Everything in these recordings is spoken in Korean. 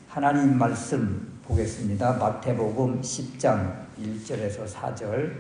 하나님 말씀 보겠습니다. 마태복음 10장 1절에서 4절.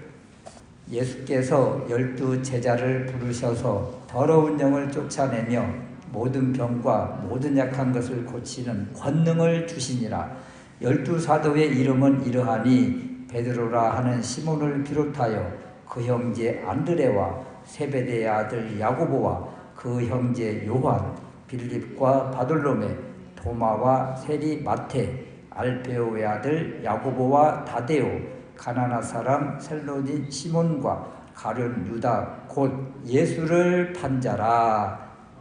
예수께서 12 제자를 부르셔서 더러운 영을 쫓아내며 모든 병과 모든 약한 것을 고치는 권능을 주시니라. 12 사도의 이름은 이러하니 베드로라 하는 시몬을 비롯하여 그 형제 안드레와 세베대의 아들 야고보와 그 형제 요한, 빌립과 바돌로메, 도마와 세리 마테, 알베오의 아들 야고보와 다데오, 가나나 사람 셀로닌 시몬과 가룟 유다 곧 예수를 판 자라.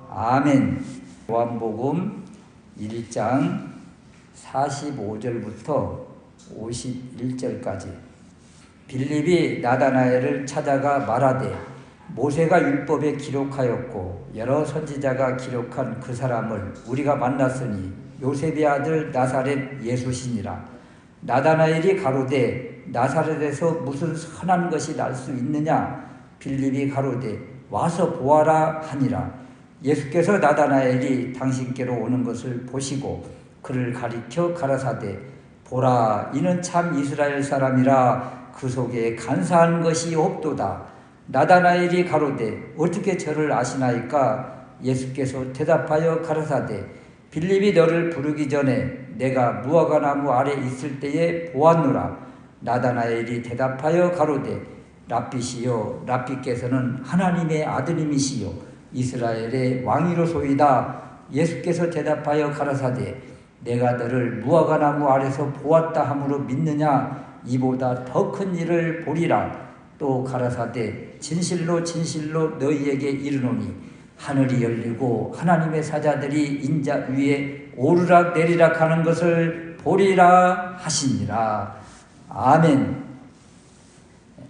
아멘. 요한복음 1장 45절부터 51절까지. 빌립이 나다나엘을 찾아가 말하되 모세가 율법에 기록하였고 여러 선지자가 기록한 그 사람을 우리가 만났으니 요셉의 아들 나사렛 예수시니라. 나다나엘이 가로되 나사렛에서 무슨 선한 것이 날 수 있느냐? 빌립이 가로되 와서 보아라 하니라. 예수께서 나다나엘이 당신께로 오는 것을 보시고 그를 가리켜 가라사대 보라, 이는 참 이스라엘 사람이라 그 속에 간사한 것이 없도다. 나다나엘이 가로되 어떻게 저를 아시나이까? 예수께서 대답하여 가라사대 빌립이 너를 부르기 전에 내가 무화과나무 아래 있을 때에 보았노라. 나다나엘이 대답하여 가로되 랍비시여, 랍비께서는 하나님의 아드님이시요 이스라엘의 왕이로소이다. 예수께서 대답하여 가라사대 내가 너를 무화과나무 아래서 보았다 함으로 믿느냐? 이보다 더 큰 일을 보리라. 또 가라사대 진실로 진실로 너희에게 이르노니 하늘이 열리고 하나님의 사자들이 인자 위에 오르락 내리락 하는 것을 보리라 하시니라. 아멘.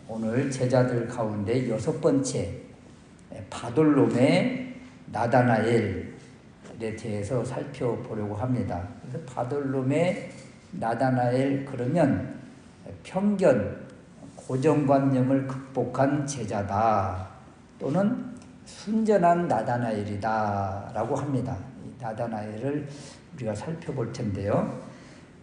오늘 제자들 가운데 6번째 바돌로메 나다나엘에 대해서 살펴보려고 합니다. 그래서 바돌로메 나다나엘 그러면 편견, 고정관념을 극복한 제자다 또는 순전한 나다나엘이다 라고 합니다. 이 나다나엘을 우리가 살펴볼 텐데요.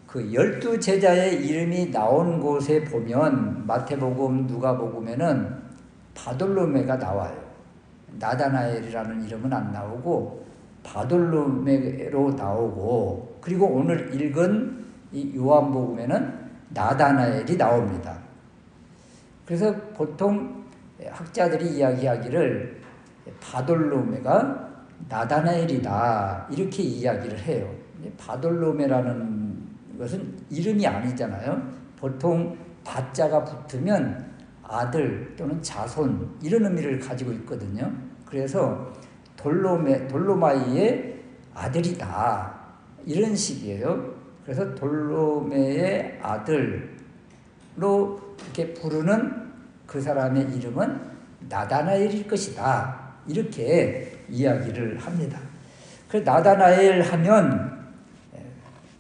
그 12 제자의 이름이 나온 곳에 보면 마태복음, 누가복음에는 바돌로메가 나와요. 나다나엘이라는 이름은 안 나오고 바돌로메로 나오고, 그리고 오늘 읽은 이 요한복음에는 나다나엘이 나옵니다. 그래서 보통 학자들이 이야기하기를 바돌로메가 나다나엘이다 이렇게 이야기를 해요. 바돌로메라는 것은 이름이 아니잖아요. 보통 바자가 붙으면 아들 또는 자손 이런 의미를 가지고 있거든요. 그래서 돌로마이의 아들이다 이런 식이에요. 그래서 돌로메의 아들로 이렇게 부르는 그 사람의 이름은 나다나엘일 것이다 이렇게 이야기를 합니다. 그래서 나다나엘 하면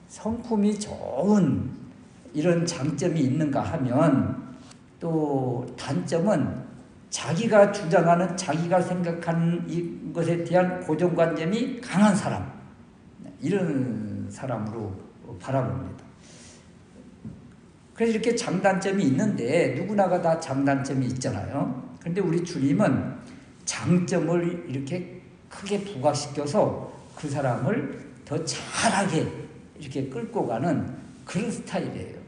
성품이 좋은 이런 장점이 있는가 하면 또 단점은 자기가 주장하는, 자기가 생각하는 이것에 대한 고정관념이 강한 사람, 이런 사람으로 바라봅니다. 그래서 이렇게 장단점이 있는데 누구나가 다 장단점이 있잖아요. 그런데 우리 주님은 장점을 이렇게 크게 부각시켜서 그 사람을 더 잘하게 이렇게 끌고 가는 그런 스타일이에요.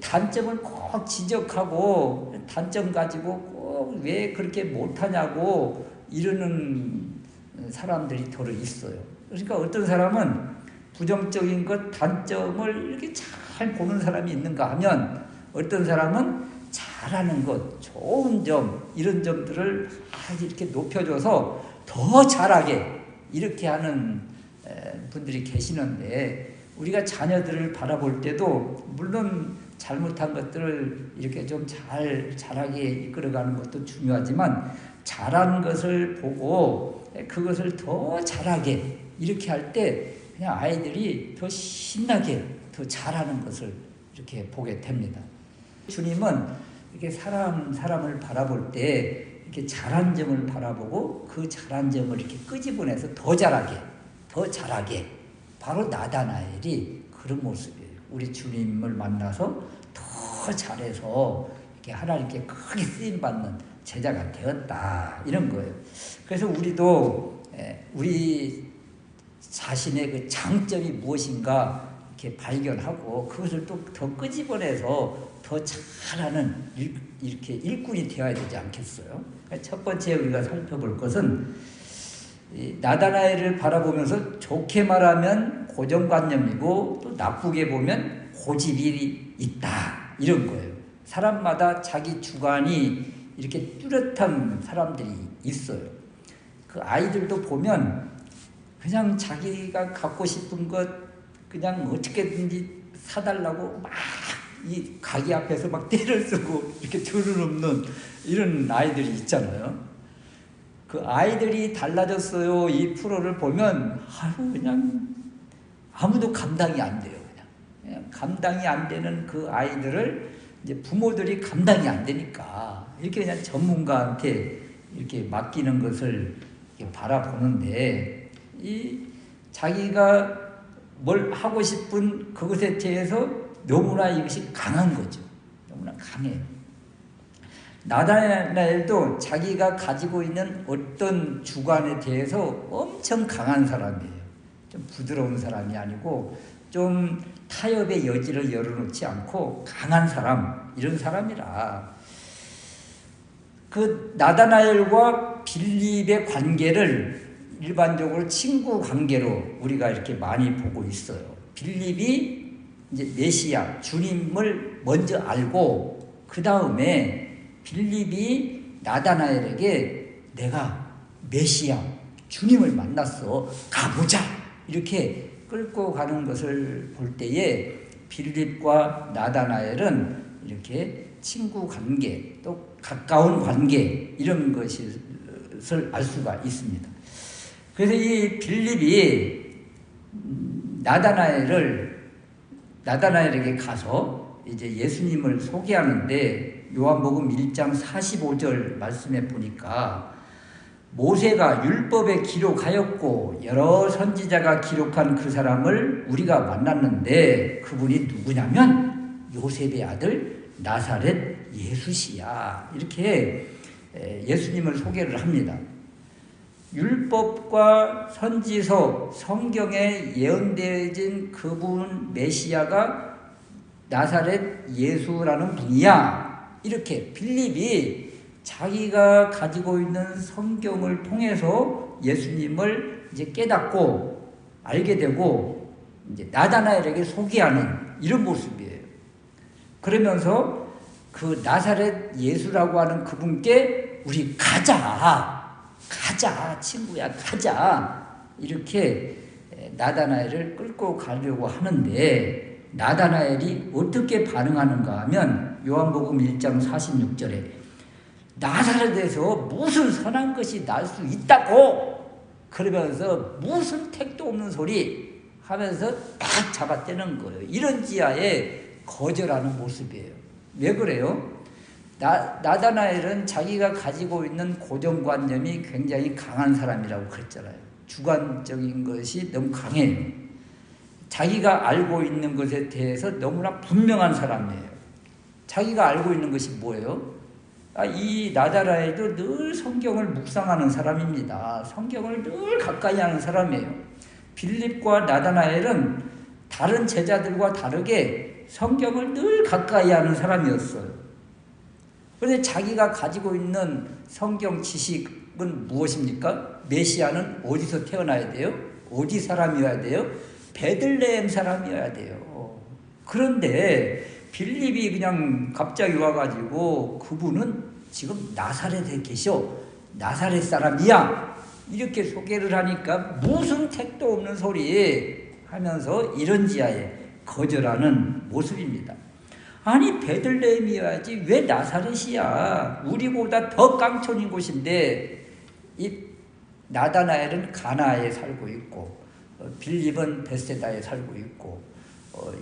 단점을 꼭 지적하고 단점 가지고 꼭 왜 그렇게 못하냐고 이러는 사람들이 더러 있어요. 그러니까 어떤 사람은 부정적인 것, 단점을 이렇게 잘 보는 사람이 있는가 하면 어떤 사람은 잘하는 것, 좋은 점, 이런 점들을 아주 이렇게 높여줘서 더 잘하게 이렇게 하는 분들이 계시는데, 우리가 자녀들을 바라볼 때도 물론 잘못한 것들을 이렇게 좀 잘하게 이끌어가는 것도 중요하지만 잘하는 것을 보고 그것을 더 잘하게 이렇게 할 때 그냥 아이들이 더 신나게 더 잘하는 것을 이렇게 보게 됩니다. 주님은 이렇게 사람을 바라볼 때 이렇게 잘한 점을 바라보고 그 잘한 점을 이렇게 끄집어내서 더 잘하게 바로 나다나엘이 그런 모습이에요. 우리 주님을 만나서 더 잘해서 이렇게 하나님께 크게 쓰임받는 제자가 되었다, 이런 거예요. 그래서 우리도 우리 자신의 그 장점이 무엇인가 이렇게 발견하고 그것을 또 더 끄집어내서 더 잘하는 이렇게 일꾼이 되어야 되지 않겠어요? 첫 번째 우리가 살펴볼 것은 나다나엘을 바라보면서 좋게 말하면 고정관념이고 또 나쁘게 보면 고집이 있다, 이런 거예요. 사람마다 자기 주관이 이렇게 뚜렷한 사람들이 있어요. 그 아이들도 보면 그냥 자기가 갖고 싶은 것 그냥 어떻게든지 사달라고 막 이 가게 앞에서 막 떼를 쓰고 이렇게 들어눕는 이런 아이들이 있잖아요. 그 아이들이 달라졌어요. 이 프로를 보면 그냥 아무도 감당이 안 돼요. 그냥 감당이 안 되는 그 아이들을 이제 부모들이 감당이 안 되니까 이렇게 그냥 전문가한테 이렇게 맡기는 것을 이렇게 바라보는데, 이 자기가 뭘 하고 싶은 그것에 대해서 너무나 이것이 강한 거죠. 너무나 강해요. 나다나엘도 자기가 가지고 있는 어떤 주관에 대해서 엄청 강한 사람이에요. 좀 부드러운 사람이 아니고 좀 타협의 여지를 열어놓지 않고 강한 사람, 이런 사람이라. 그 나다나엘과 빌립의 관계를 일반적으로 친구 관계로 우리가 이렇게 많이 보고 있어요. 빌립이 이제 메시아, 주님을 먼저 알고 그 다음에 빌립이 나다나엘에게 내가 메시아, 주님을 만났어, 가보자, 이렇게 끌고 가는 것을 볼 때에 빌립과 나다나엘은 이렇게 친구 관계, 또 가까운 관계, 이런 것을 알 수가 있습니다. 그래서 이 빌립이 나다나엘에게 가서 이제 예수님을 소개하는데, 요한복음 1장 45절 말씀에 보니까 모세가 율법에 기록하였고 여러 선지자가 기록한 그 사람을 우리가 만났는데 그분이 누구냐면 요셉의 아들 나사렛 예수시야, 이렇게 예수님을 소개를 합니다. 율법과 선지서, 성경에 예언되어진 그분 메시아가 나사렛 예수라는 분이야, 이렇게 빌립이 자기가 가지고 있는 성경을 통해서 예수님을 이제 깨닫고 알게 되고 이제 나다나엘에게 소개하는 이런 모습이에요. 그러면서 그 나사렛 예수라고 하는 그분께 우리 가자, 친구야, 가자, 이렇게 나다나엘을 끌고 가려고 하는데, 나다나엘이 어떻게 반응하는가 하면 요한복음 1장 46절에 나사렛에서 무슨 선한 것이 날 수 있다고, 그러면서 무슨 택도 없는 소리 하면서 딱 잡아떼는 거예요. 이런 지하에 거절하는 모습이에요. 왜 그래요? 나다나엘은 자기가 가지고 있는 고정관념이 굉장히 강한 사람이라고 그랬잖아요. 주관적인 것이 너무 강해요. 자기가 알고 있는 것에 대해서 너무나 분명한 사람이에요. 자기가 알고 있는 것이 뭐예요? 이 나다나엘도 늘 성경을 묵상하는 사람입니다. 성경을 늘 가까이 하는 사람이에요. 빌립과 나다나엘은 다른 제자들과 다르게 성경을 늘 가까이 하는 사람이었어요. 그런데 자기가 가지고 있는 성경 지식은 무엇입니까? 메시아는 어디서 태어나야 돼요? 어디 사람이어야 돼요? 베들레헴 사람이어야 돼요. 그런데 빌립이 그냥 갑자기 와가지고 그분은 지금 나사렛에 계셔, 나사렛 사람이야, 이렇게 소개를 하니까 무슨 택도 없는 소리 하면서 이런 지하에 거절하는 모습입니다. 아니, 베들레헴이어야지 왜 나사렛이야? 우리보다 더 깡촌인 곳인데. 이 나다나엘은 가나에 살고 있고 빌립은 베세다에 살고 있고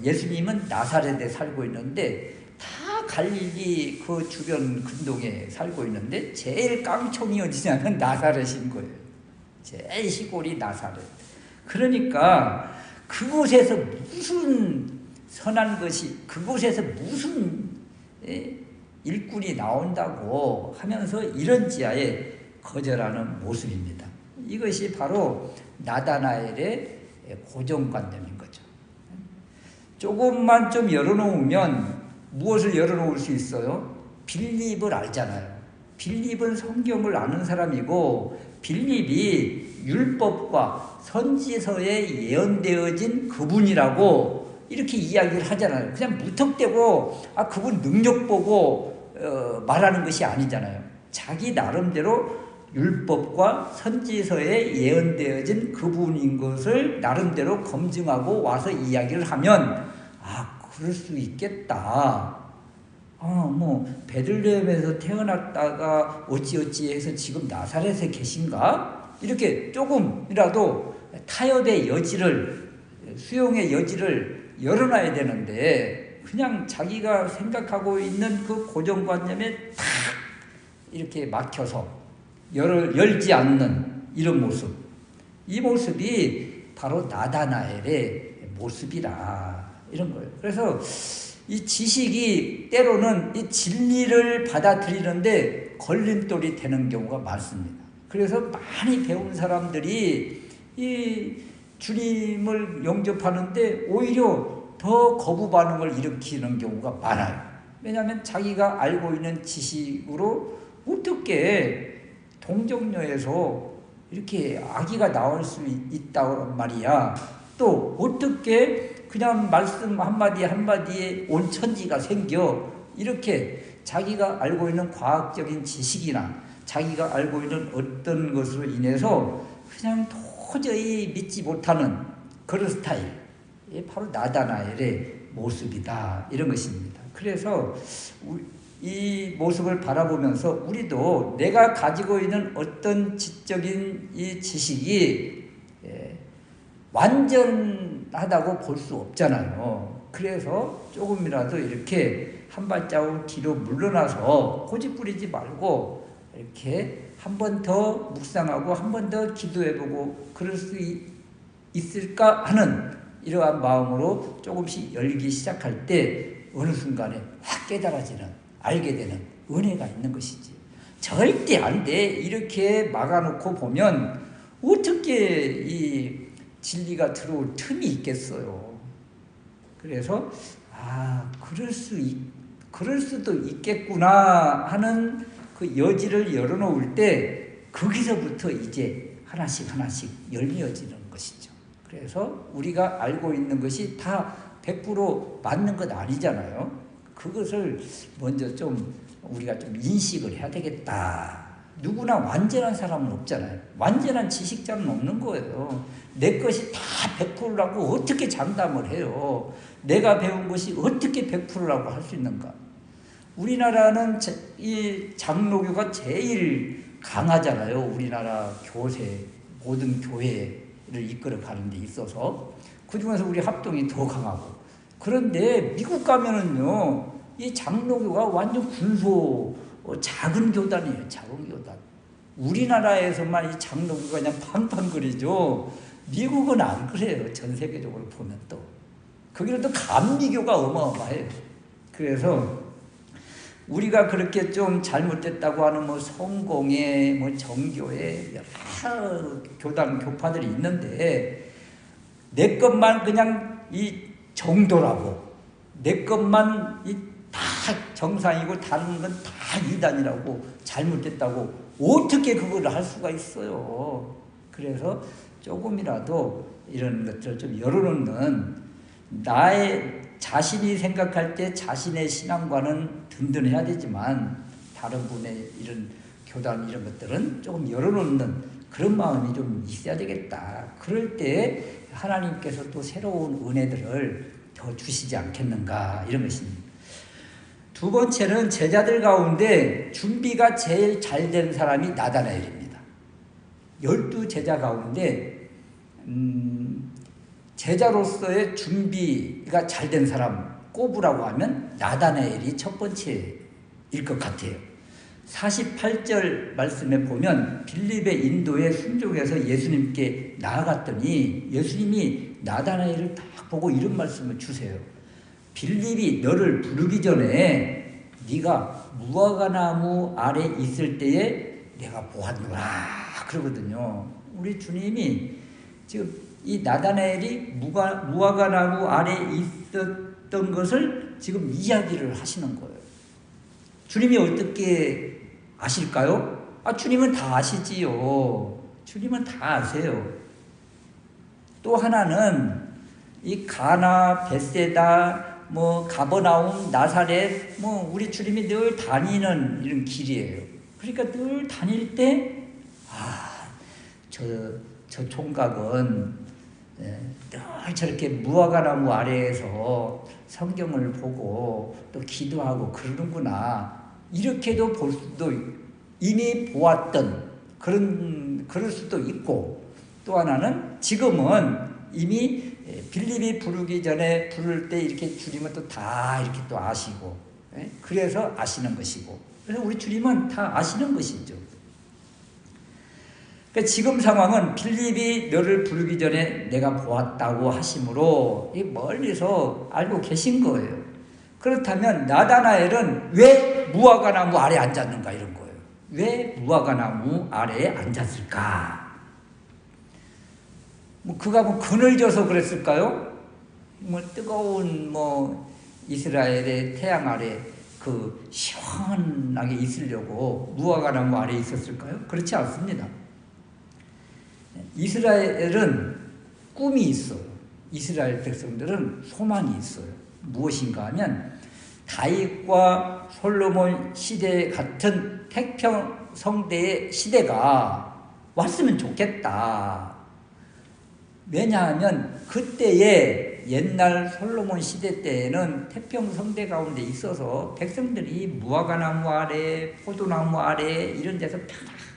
예수님은 나사렛에 살고 있는데 다 갈릴리 그 주변 근동에 살고 있는데 제일 깡촌이 어디냐면 나사렛인 거예요. 제일 시골이 나사렛. 그러니까 그곳에서 무슨 선한 것이, 그곳에서 무슨 일꾼이 나온다고 하면서 이런 지하에 거절하는 모습입니다. 이것이 바로 나다나엘의 고정관념인 거죠. 조금만 좀 열어놓으면 무엇을 열어놓을 수 있어요? 빌립을 알잖아요. 빌립은 성경을 아는 사람이고, 빌립이 율법과 선지서에 예언되어진 그분이라고 이렇게 이야기를 하잖아요. 그냥 무턱대고 그분 능력 보고 말하는 것이 아니잖아요. 자기 나름대로 율법과 선지서에 예언되어진 그분인 것을 나름대로 검증하고 와서 이야기를 하면 그럴 수 있겠다. 베들레헴에서 태어났다가 어찌어찌 해서 지금 나사렛에 계신가? 이렇게 조금이라도 타협의 여지를, 수용의 여지를 열어놔야 되는데, 그냥 자기가 생각하고 있는 그 고정관념에 탁 이렇게 막혀서 열지 않는 이런 모습. 이 모습이 바로 나다나엘의 모습이라, 이런 거예요. 그래서 이 지식이 때로는 이 진리를 받아들이는데 걸림돌이 되는 경우가 많습니다. 그래서 많이 배운 사람들이 이 주님을 영접하는데 오히려 더 거부 반응을 일으키는 경우가 많아요. 왜냐하면 자기가 알고 있는 지식으로 어떻게 동정녀에서 이렇게 아기가 나올 수 있단 말이야. 또 어떻게 그냥 말씀 한마디 한마디에 온 천지가 생겨. 이렇게 자기가 알고 있는 과학적인 지식이나 자기가 알고 있는 어떤 것으로 인해서 그냥 도저히 믿지 못하는 그런 스타일. 이게 바로 나다나엘의 모습이다, 이런 것입니다. 그래서 이 모습을 바라보면서 우리도 내가 가지고 있는 어떤 지적인 이 지식이 완전하다고 볼 수 없잖아요. 그래서 조금이라도 이렇게 한 발자국 뒤로 물러나서 고집 부리지 말고 이렇게 한 번 더 묵상하고 한 번 더 기도해보고 그럴 수 있을까 하는 이러한 마음으로 조금씩 열기 시작할 때 어느 순간에 확 깨달아지는, 알게 되는 은혜가 있는 것이지. 절대 안 돼. 이렇게 막아놓고 보면 어떻게 이 진리가 들어올 틈이 있겠어요. 그래서 그럴 수도 있겠구나 하는 그 여지를 열어놓을 때 거기서부터 이제 하나씩 열려지는 것이죠. 그래서 우리가 알고 있는 것이 다 100% 맞는 것 아니잖아요. 그것을 먼저 좀 우리가 좀 인식을 해야 되겠다. 누구나 완전한 사람은 없잖아요. 완전한 지식자는 없는 거예요. 내 것이 다 100%라고 어떻게 장담을 해요? 내가 배운 것이 어떻게 100%라고 할 수 있는가? 우리나라는 이 장로교가 제일 강하잖아요. 우리나라 교세, 모든 교회를 이끌어가는 데 있어서. 그중에서 우리 합동이 더 강하고. 그런데 미국 가면은요, 이 장로교가 완전 군소, 작은 교단이에요. 작은 교단. 우리나라에서만 이 장로교가 그냥 팡팡거리죠. 미국은 안 그래요. 전 세계적으로 보면 또. 거기는 또 감리교가 어마어마해요. 그래서 우리가 그렇게 좀 잘못됐다고 하는 성공회, 정교회, 여러 교단, 교파들이 있는데, 내 것만 그냥 이 정도라고, 내 것만 다 정상이고 다른 건 다 이단이라고, 잘못됐다고 어떻게 그걸 할 수가 있어요. 그래서 조금이라도 이런 것들을 좀 열어놓는, 나의 자신이 생각할 때 자신의 신앙과는 든든해야 되지만 다른 분의 이런 교단 이런 것들은 조금 열어놓는 그런 마음이 좀 있어야 되겠다. 그럴 때 하나님께서 또 새로운 은혜들을 더 주시지 않겠는가, 이런 것입니다. 두 번째는 제자들 가운데 준비가 제일 잘 된 사람이 나다나엘입니다. 12제자 가운데 제자로서의 준비가 잘 된 사람 꼽으라고 하면 나다나엘이 첫 번째일 것 같아요. 48절 말씀에 보면 빌립의 인도에 순종해서 예수님께 나아갔더니 예수님이 나다나엘을 딱 보고 이런 말씀을 주세요. 빌립이 너를 부르기 전에 네가 무화과나무 아래 있을 때에 내가 보았노라 그러거든요. 우리 주님이 지금 이 나다나엘이 무화과나무 아래 있었던 것을 지금 이야기를 하시는 거예요. 주님이 어떻게 아실까요? 주님은 다 아시지요. 주님은 다 아세요. 또 하나는 이 가나, 벳세다, 가버나움, 나사렛, 우리 주님이 늘 다니는 이런 길이에요. 그러니까 늘 다닐 때, 저 총각은 늘 저렇게 무화과나무 아래에서 성경을 보고 또 기도하고 그러는구나. 이렇게도 볼 수도 이미 보았던 그럴 수도 있고, 또 하나는 지금은 이미 빌립이 부르기 전에 부를 때 이렇게 주님은 또 다 이렇게 또 아시고, 그래서 아시는 것이고, 그래서 우리 주님은 다 아시는 것이죠. 그러니까 지금 상황은 빌립이 너를 부르기 전에 내가 보았다고 하심으로 멀리서 알고 계신 거예요. 그렇다면 나다나엘은 왜 무화과나무 아래에 앉았는가 이런 거예요. 왜 무화과나무 아래에 앉았을까? 그가 그늘 져서 그랬을까요? 뜨거운 이스라엘의 태양 아래 시원하게 있으려고 무화과나무 아래에 있었을까요? 그렇지 않습니다. 이스라엘은 꿈이 있어요. 이스라엘 백성들은 소망이 있어요. 무엇인가 하면 다윗과 솔로몬 시대 같은 태평성대의 시대가 왔으면 좋겠다. 왜냐하면 그때의 옛날 솔로몬 시대 때에는 태평성대 가운데 있어서 백성들이 무화과나무 아래, 포도나무 아래 이런 데서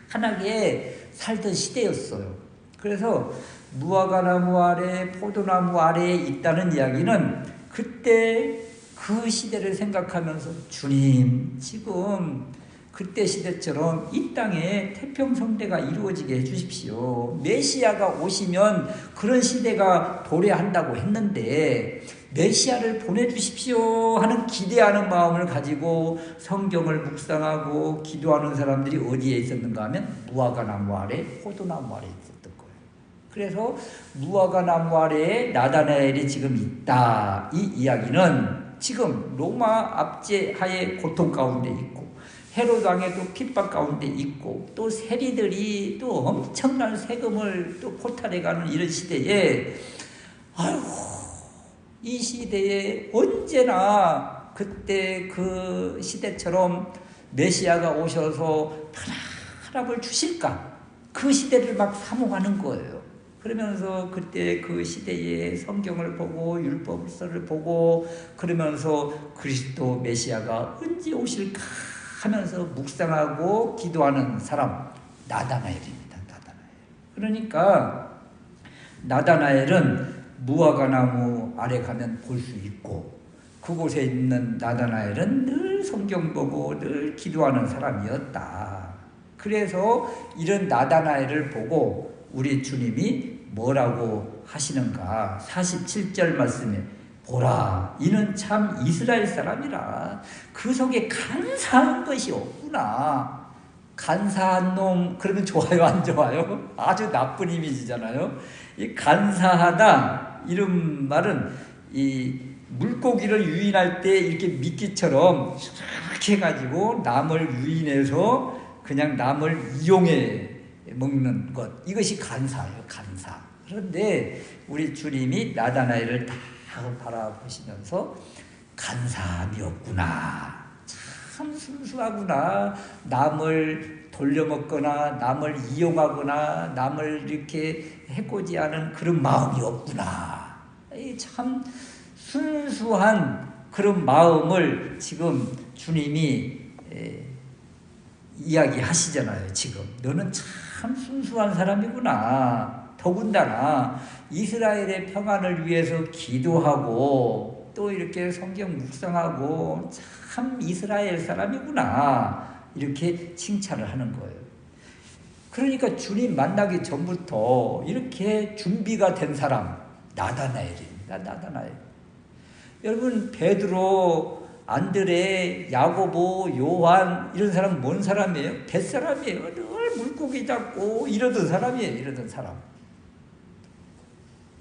편안하게 살던 시대였어요. 그래서 무화과나무 아래, 포도나무 아래에 있다는 이야기는 그때 그 시대를 생각하면서 주님 지금 그때 시대처럼 이 땅에 태평성대가 이루어지게 해주십시오. 메시아가 오시면 그런 시대가 도래한다고 했는데 메시아를 보내주십시오 하는 기대하는 마음을 가지고 성경을 묵상하고 기도하는 사람들이 어디에 있었는가 하면 무화과나무 아래, 포도나무 아래 있었던 거예요. 그래서 무화과나무 아래에 나다나엘이 지금 있다. 이 이야기는 지금 로마 압제하에 고통 가운데 있고 헤롯 왕의 또 핍박 가운데 있고 또 세리들이 또 엄청난 세금을 또 포탈해가는 이런 시대에 이 시대에 언제나 그때 그 시대처럼 메시아가 오셔서 편안함을 주실까? 그 시대를 막 사모하는 거예요. 그러면서 그때 그 시대의 성경을 보고 율법서를 보고 그러면서 그리스도 메시아가 언제 오실까 하면서 묵상하고 기도하는 사람 나다나엘입니다. 나다나엘. 그러니까 나다나엘은 무화과나무 아래 가면 볼 수 있고 그곳에 있는 나다나엘은 늘 성경 보고 늘 기도하는 사람이었다. 그래서 이런 나다나엘을 보고 우리 주님이 뭐라고 하시는가? 47절 말씀에 보라, 이는 참 이스라엘 사람이라. 그 속에 간사한 것이 없구나. 간사한 놈, 그러면 좋아요, 안 좋아요? 아주 나쁜 이미지잖아요. 이 간사하다, 이런 말은 이 물고기를 유인할 때 이렇게 미끼처럼 이렇게 해가지고 남을 유인해서 그냥 남을 이용해 먹는 것. 이것이 간사예요, 간사. 그런데 우리 주님이 나다나엘을 다 바라보시면서 간사함이 없구나. 참 순수하구나. 남을 돌려먹거나 남을 이용하거나 남을 이렇게 해코지하는 그런 마음이 없구나. 참 순수한 그런 마음을 지금 주님이 이야기하시잖아요. 지금 너는 참 순수한 사람이구나. 더군다나 이스라엘의 평안을 위해서 기도하고 또 이렇게 성경 묵상하고 참 이스라엘 사람이구나. 이렇게 칭찬을 하는 거예요. 그러니까 주님 만나기 전부터 이렇게 준비가 된 사람, 나다나엘입니다. 나다나엘. 여러분, 베드로, 안드레, 야고보, 요한 이런 사람 뭔 사람이에요? 뱃사람이에요. 늘 물고기 잡고 이러던 사람이에요. 이러던 사람.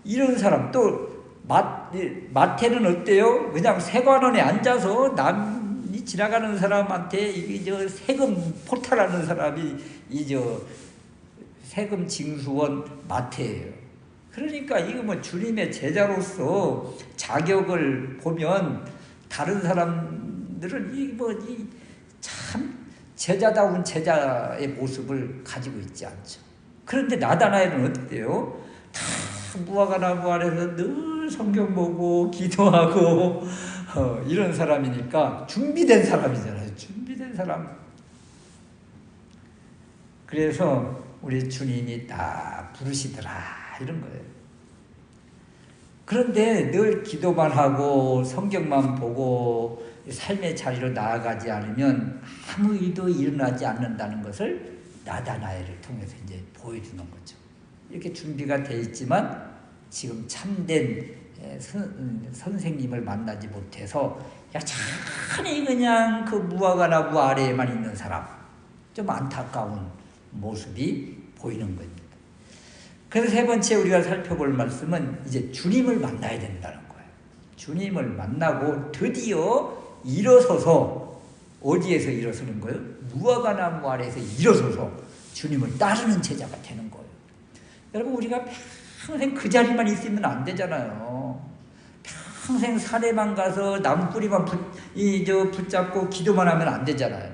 이런 사람. 또 마태는 어때요? 그냥 세관원에 앉아서 남이 지나가는 사람한테 이게 저 세금 포탈하는 사람이 세금 징수원 마태예요. 그러니까 이거 뭐 주님의 제자로서 자격을 보면 다른 사람들은 참 제자다운 제자의 모습을 가지고 있지 않죠. 그런데 나다나엘은 어때요? 다 무화과나무 아래서 늘 성경 보고 기도하고 이런 사람이니까 준비된 사람이잖아요. 준비된 사람. 그래서 우리 주님이 딱 부르시더라 이런 거예요. 그런데 늘 기도만 하고 성경만 보고 삶의 자리로 나아가지 않으면 아무 일도 일어나지 않는다는 것을 나다나엘을 통해서 이제 보여주는 거죠. 이렇게 준비가 돼 있지만 지금 참된 선생님을 만나지 못해서 여전히 그냥 그 무화과나무 아래에만 있는 사람, 좀 안타까운 모습이 보이는 겁니다. 그래서 세 번째 우리가 살펴볼 말씀은 이제 주님을 만나야 된다는 거예요. 주님을 만나고 드디어 일어서서, 어디에서 일어서는 거예요? 무화과나무 아래에서 일어서서 주님을 따르는 제자가 되는 거예요. 여러분, 우리가 평생 그 자리만 있으면 안 되잖아요. 평생 산에만 가서 나무뿌리만 붙잡고 기도만 하면 안 되잖아요.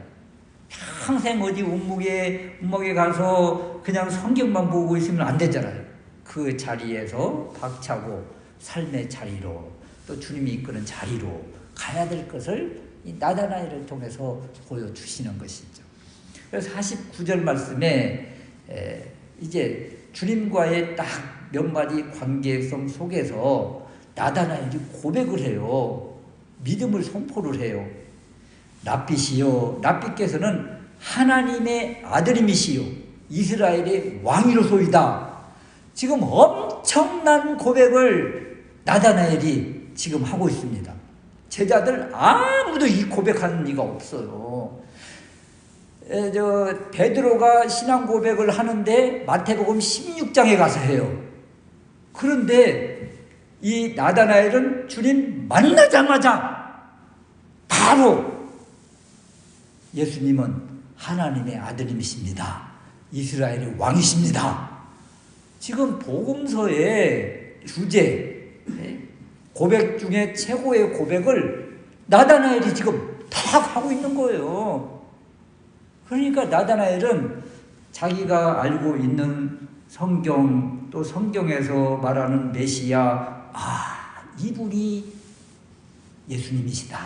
평생 어디 운목에 가서 그냥 성경만 보고 있으면 안 되잖아요. 그 자리에서 박차고 삶의 자리로, 또 주님이 이끄는 자리로 가야 될 것을 이 나다나엘을 통해서 보여주시는 것이죠. 그래서 49절 말씀에 이제 주님과의 딱 몇 마디 관계성 속에서 나다나엘이 고백을 해요. 믿음을 선포를 해요. 랍빗이요, 랍빗께서는 하나님의 아들임이시요 이스라엘의 왕이로소이다. 지금 엄청난 고백을 나다나엘이 지금 하고 있습니다. 제자들 아무도 이 고백하는 이가 없어요. 베드로가 신앙 고백을 하는데 마태복음 16장에 가서 해요. 그런데 이 나다나엘은 주님 만나자마자 바로 예수님은 하나님의 아들님이십니다. 이스라엘의 왕이십니다. 지금 복음서의 주제, 고백 중에 최고의 고백을 나다나엘이 지금 다 하고 있는 거예요. 그러니까 나다나엘은 자기가 알고 있는 성경, 또 성경에서 말하는 메시아, 이분이 예수님이시다.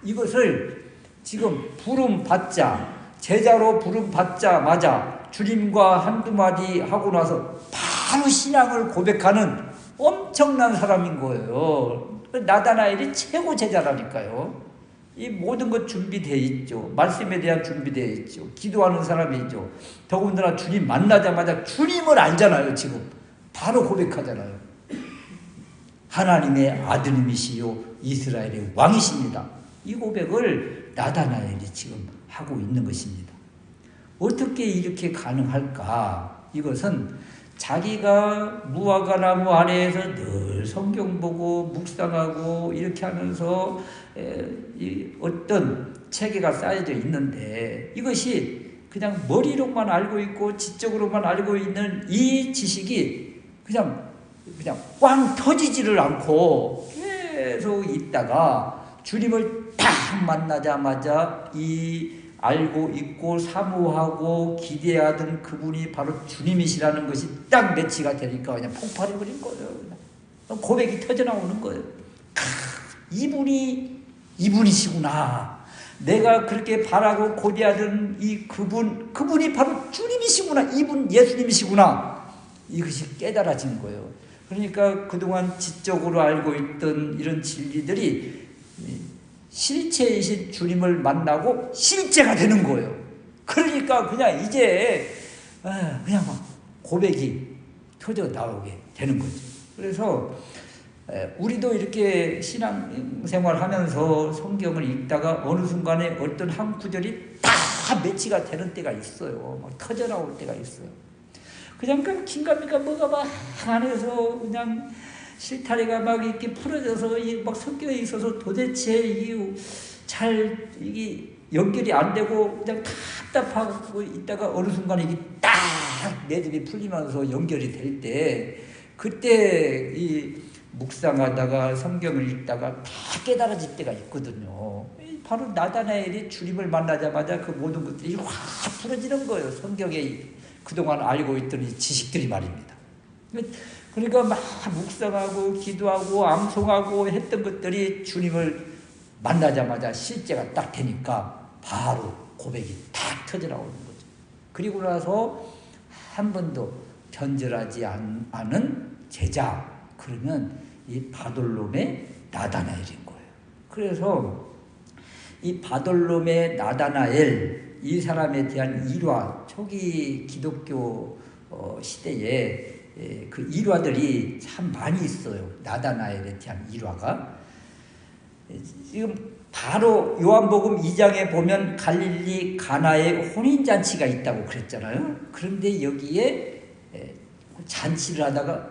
이것을 지금 부름받자, 제자로 부름받자마자 주님과 한두 마디 하고 나서 바로 신앙을 고백하는 엄청난 사람인 거예요. 나다나엘이 최고 제자라니까요. 이 모든 것 준비되어 있죠. 말씀에 대한 준비되어 있죠. 기도하는 사람이죠. 더군다나 주님 만나자마자 주님을 알잖아요. 지금 바로 고백하잖아요. 하나님의 아드님이시요 이스라엘의 왕이십니다. 이 고백을 나다나엘이 지금 하고 있는 것입니다. 어떻게 이렇게 가능할까? 이것은 자기가 무화과나무 아래에서 늘 성경 보고 묵상하고 이렇게 하면서 어떤 체계가 쌓여져 있는데, 이것이 그냥 머리로만 알고 있고 지적으로만 알고 있는 이 지식이 그냥 꽝 터지지를 않고 계속 있다가 주님을 딱 만나자마자 이 알고 있고 사모하고 기대하던 그분이 바로 주님이시라는 것이 딱 매치가 되니까 그냥 폭발해버린 거예요. 그냥 고백이 터져나오는 거예요. 이분이시구나. 내가 그렇게 바라고 고대하던 이 그분이 바로 주님이시구나. 이분 예수님이시구나. 이것이 깨달아진 거예요. 그러니까 그동안 지적으로 알고 있던 이런 진리들이 실체이신 주님을 만나고 실제가 되는 거예요. 그러니까 그냥 이제 그냥 막 고백이 터져 나오게 되는 거죠. 그래서 우리도 이렇게 신앙생활 하면서 성경을 읽다가 어느 순간에 어떤 한 구절이 다 매치가 되는 때가 있어요. 막 터져 나올 때가 있어요. 그냥 그 긴가민가 뭐가 막 안에서 그냥 실타래가 막 이렇게 풀어져서 막 섞여 있어서 도대체 이게 연결이 안 되고 그냥 답답하고 있다가 어느 순간에 이게 딱 매듭이 풀리면서 연결이 될 때, 그때 이 묵상하다가 성경을 읽다가 다 깨달아질 때가 있거든요. 바로 나다나엘이 주님을 만나자마자 그 모든 것들이 확 풀어지는 거예요. 성경에 그동안 알고 있던 이 지식들이 말입니다. 그러니까 막 묵상하고 기도하고 암송하고 했던 것들이 주님을 만나자마자 실제가 딱 되니까 바로 고백이 탁 터져 나오는 거죠. 그리고 나서 한 번도 변절하지 않은 제자, 그러면 이 바돌롬의 나다나엘인 거예요. 그래서 이 바돌롬의 나다나엘, 이 사람에 대한 일화, 초기 기독교 시대에 그 일화들이 참 많이 있어요. 나다나엘에 대한 일화가. 지금 바로 요한복음 2장에 보면 갈릴리 가나에 혼인잔치가 있다고 그랬잖아요. 그런데 여기에 잔치를 하다가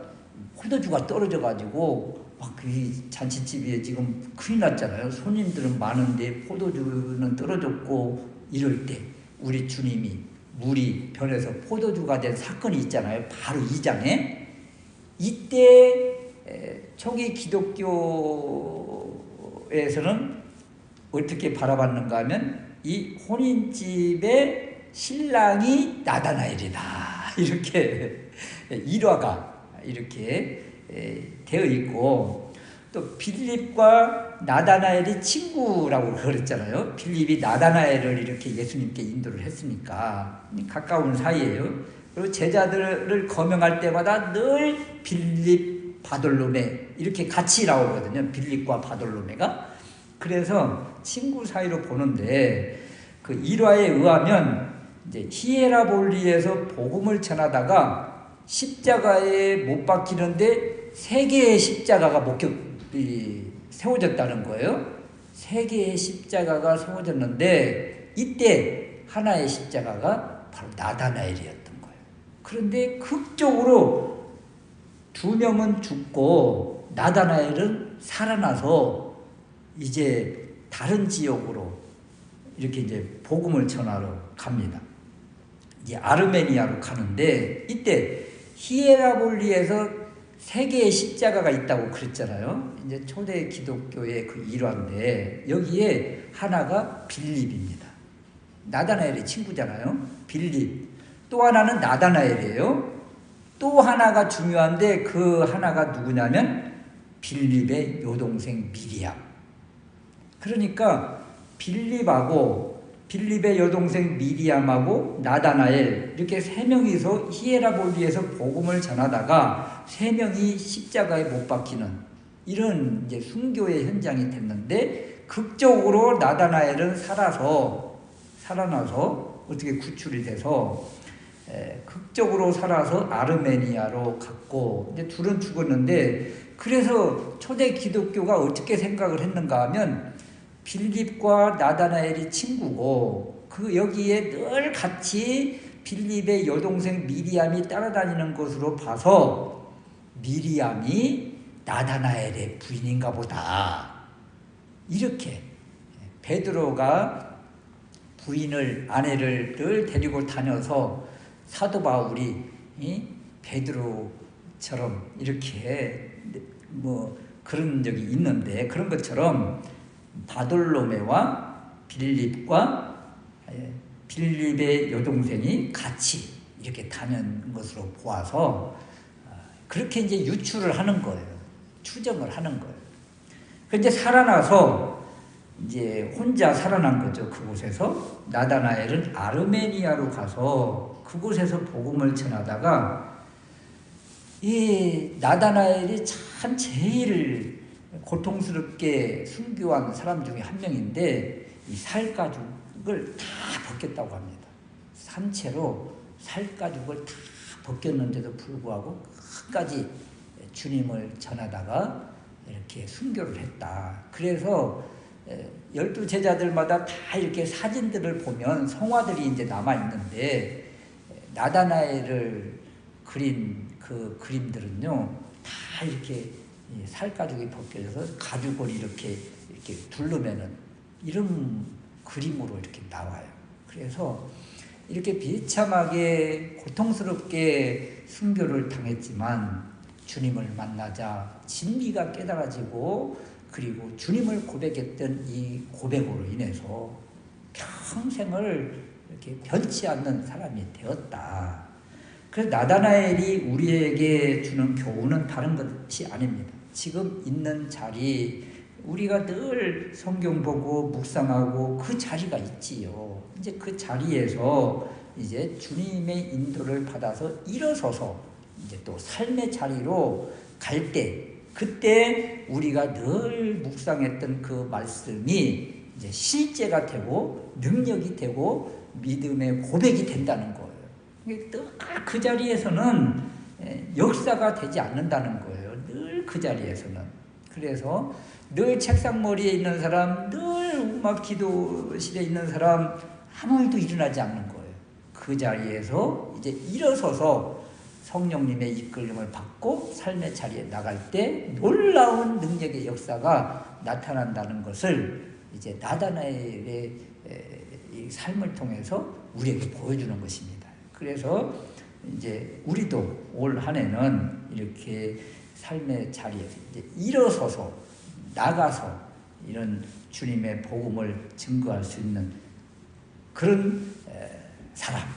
포도주가 떨어져가지고 막 그 잔치집에 지금 큰일 났잖아요. 손님들은 많은데 포도주는 떨어졌고, 이럴 때 우리 주님이 물이 변해서 포도주가 된 사건이 있잖아요. 바로 2장에. 이때 초기 기독교에서는 어떻게 바라봤는가 하면 이 혼인집의 신랑이 나다나엘이다, 이렇게 일화가 이렇게 되어 있고, 또 빌립과 나다나엘이 친구라고 그랬잖아요. 빌립이 나다나엘을 이렇게 예수님께 인도를 했으니까 가까운 사이예요. 그리고 제자들을 거명할 때마다 늘 빌립, 바돌로메 이렇게 같이 나오거든요. 빌립과 바돌로메가. 그래서 친구 사이로 보는데, 그 일화에 의하면 이제 히에라볼리에서 복음을 전하다가 십자가에 못 박히는데 3개의 십자가가 세워졌다는 거예요. 3개의 십자가가 세워졌는데 이때 하나의 십자가가 바로 나다나엘이었던 거예요. 그런데 극적으로 2명은 죽고 나다나엘은 살아나서 이제 다른 지역으로 이렇게 이제 복음을 전하러 갑니다. 이제 아르메니아로 가는데, 이때 히에라볼리에서 3개의 십자가가 있다고 그랬잖아요. 이제 초대 기독교의 그 일화인데, 여기에 하나가 빌립입니다. 나다나엘의 친구잖아요. 빌립. 또 하나는 나다나엘이에요. 또 하나가 중요한데, 그 하나가 누구냐면 빌립의 여동생 미리암. 그러니까 빌립의 여동생 미리암하고 나다나엘, 이렇게 3명이서 히에라볼리에서 복음을 전하다가 3명이 십자가에 못 박히는 이런 이제 순교의 현장이 됐는데, 극적으로 나다나엘은 살아나서 어떻게 구출이 돼서 극적으로 살아서 아르메니아로 갔고, 이제 둘은 죽었는데, 그래서 초대 기독교가 어떻게 생각을 했는가 하면 빌립과 나다나엘이 친구고, 그 여기에 늘 같이 빌립의 여동생 미리암이 따라다니는 것으로 봐서 미리암이 나다나엘의 부인인가 보다, 이렇게 베드로가 아내를 늘 데리고 다녀서 사도 바울이 베드로처럼 이렇게 뭐 그런 적이 있는데, 그런 것처럼 바돌로메와 빌립의 여동생이 같이 이렇게 다닌 것으로 보아서 그렇게 이제 유추를 하는 거예요. 추정을 하는 거예요. 그런데 살아나서 이제 혼자 살아난 거죠. 그곳에서 나다나엘은 아르메니아로 가서 그곳에서 복음을 전하다가, 이 나다나엘이 참 제일 고통스럽게 순교한 사람 중에 한 명인데, 이 살가죽을 다 벗겼다고 합니다. 산채로 살가죽을 다 벗겼는데도 불구하고 끝까지 주님을 전하다가 이렇게 순교를 했다. 그래서 12 제자들마다 다 이렇게 사진들을 보면 성화들이 이제 남아 있는데 나다나엘을 그린 그 그림들은요 다 이렇게 살가죽이 벗겨져서 가죽을 이렇게 두르면은 이런 그림으로 이렇게 나와요. 그래서 이렇게 비참하게 고통스럽게 순교를 당했지만 주님을 만나자 진리가 깨달아지고 그리고 주님을 고백했던 이 고백으로 인해서 평생을 이렇게 변치 않는 사람이 되었다. 그래서 나다나엘이 우리에게 주는 교훈은 다른 것이 아닙니다. 지금 있는 자리, 우리가 늘 성경 보고 묵상하고 그 자리가 있지요. 이제 그 자리에서 이제 주님의 인도를 받아서 일어서서 이제 또 삶의 자리로 갈 때, 그때 우리가 늘 묵상했던 그 말씀이 이제 실제가 되고 능력이 되고 믿음의 고백이 된다는 거예요. 그 자리에서는 역사가 되지 않는다는 거예요. 늘 그 자리에서는. 그래서 늘 책상머리에 있는 사람, 늘 음악 기도실에 있는 사람 아무 일도 일어나지 않는 거예요. 그 자리에서 이제 일어서서 성령님의 이끌림을 받고 삶의 자리에 나갈 때 놀라운 능력의 역사가 나타난다는 것을 이제 나다나엘의 이 삶을 통해서 우리에게 보여주는 것입니다. 그래서 이제 우리도 올 한 해는 이렇게 삶의 자리에서 이제 일어서서 나가서 이런 주님의 복음을 증거할 수 있는 그런 사람,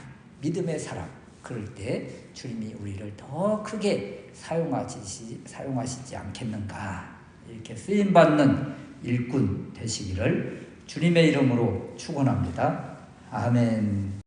믿음의 사람, 그럴 때 주님이 우리를 더 크게 사용하시지 않겠는가, 이렇게 쓰임받는 일꾼 되시기를 주님의 이름으로 축원합니다. 아멘.